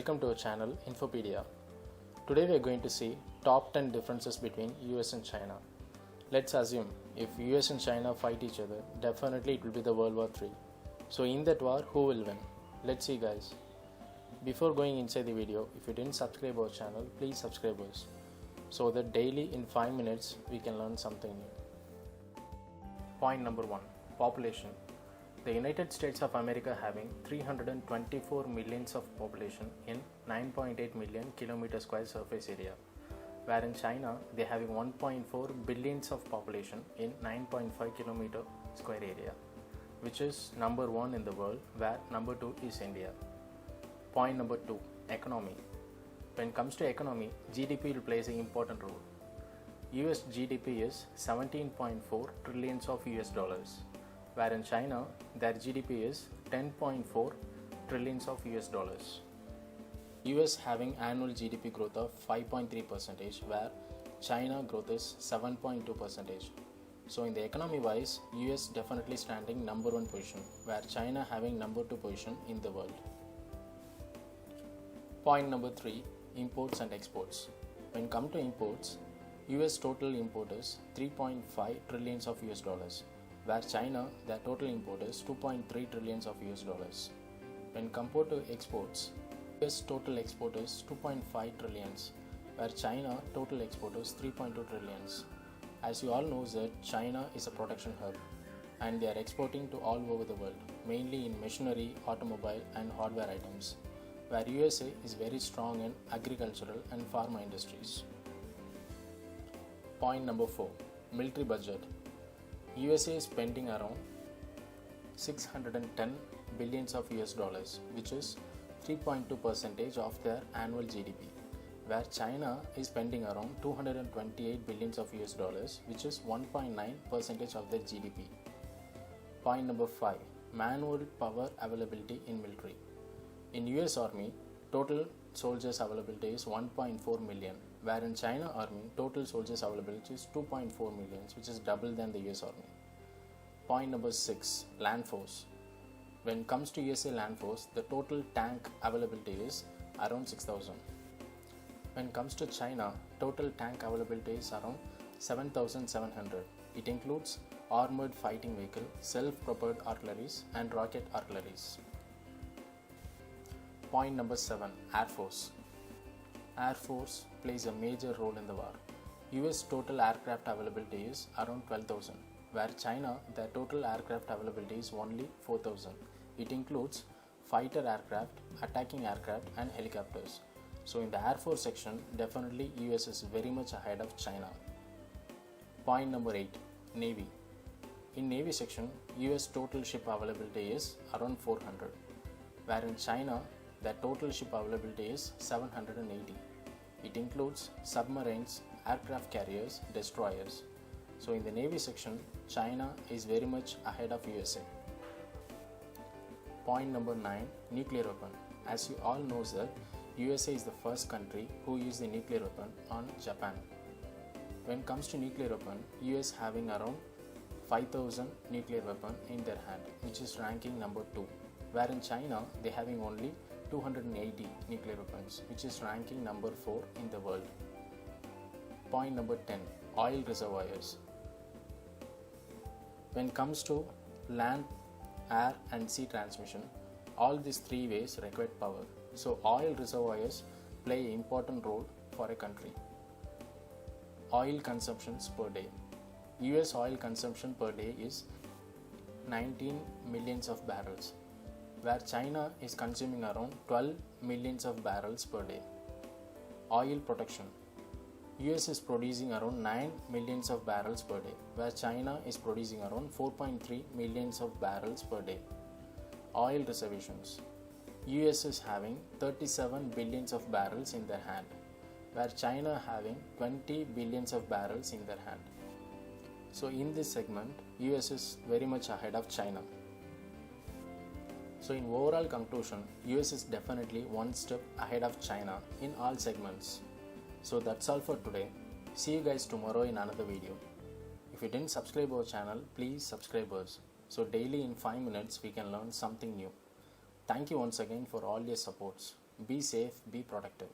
Welcome to our channel Infopedia. Today we are going to see top 10 differences between US and China. Let's assume if US and China fight each other, definitely it will be the World War III. So in that war, who will win? Let's see guys. Before going inside the video, if you didn't subscribe our channel, please subscribe us so that daily in 5 minutes we can learn something new. Point number 1. Population. The United States of America having 324 millions of population in 9.8 million kilometer square surface area, where in China they having 1.4 billions of population in 9.5 kilometer square area, which is number 1 in the world, where number 2 is India. Point number 2. Economy. When it comes to economy, GDP will play an important role. US GDP is 17.4 trillions of US dollars, where in China their GDP is 10.4 trillions of US dollars. US having annual GDP growth of 5.3%, where China growth is 7.2%. So in the economy wise, US definitely standing number 1 position, where China having number 2 position in the world. Point number 3. Imports and exports. When come to imports, US total import is 3.5 trillions of US dollars, where China, their total import is 2.3 trillions of US dollars. When compared to exports, US total export is 2.5 trillions, where China total export is 3.2 trillions. As you all know that China is a production hub and they are exporting to all over the world, mainly in machinery, automobile and hardware items, where USA is very strong in agricultural and pharma industries. Point number 4. Military budget. USA is spending around 610 billions of US dollars, which is 3.2% of their annual GDP, where China is spending around 228 billions of US dollars, which is 1.9% of their GDP. Point number 5. Manual power availability in military. In US Army, total soldiers availability is 1.4 million, where in China Army, total soldiers availability is 2.4 million, which is double than the US Army. Point number 6. Land force. When it comes to USA land force, the total tank availability is around 6,000. When it comes to China, total tank availability is around 7,700. It includes armored fighting vehicle, self-propelled artilleries and rocket artilleries. Point number 7. Air Force. Air Force plays a major role in the war. US total aircraft availability is around 12,000, where China, their total aircraft availability is only 4,000. It includes fighter aircraft, attacking aircraft and helicopters. So in the Air Force section, definitely US is very much ahead of China. Point number 8. Navy. In Navy section, US total ship availability is around 400, where in China, the total ship availability is 780. It includes submarines, aircraft carriers, destroyers. So in the Navy section, China is very much ahead of USA. Point number 9. Nuclear weapon. As you all know that USA is the first country who used the nuclear weapon on Japan. When it comes to nuclear weapon, US having around 5,000 nuclear weapon in their hand, which is ranking number 2, where in China they having only 280 nuclear weapons, which is ranking number 4 in the world. Point number 10. Oil reservoirs. When it comes to land, air and sea transmission, all these 3 ways require power. So oil reservoirs play an important role for a country. Oil consumptions per day. US oil consumption per day is 19 millions of barrels, where China is consuming around 12 millions of barrels per day. Oil production. US is producing around 9 millions of barrels per day, where China is producing around 4.3 millions of barrels per day. Oil reservations. US is having 37 billions of barrels in their hand, where China having 20 billions of barrels in their hand. So in this segment, US is very much ahead of China. So in overall conclusion, US is definitely one step ahead of China in all segments. So that's all for today. See you guys tomorrow in another video. If you didn't subscribe our channel, please subscribe us. So daily in 5 minutes we can learn something new. Thank you once again for all your supports. Be safe, be productive.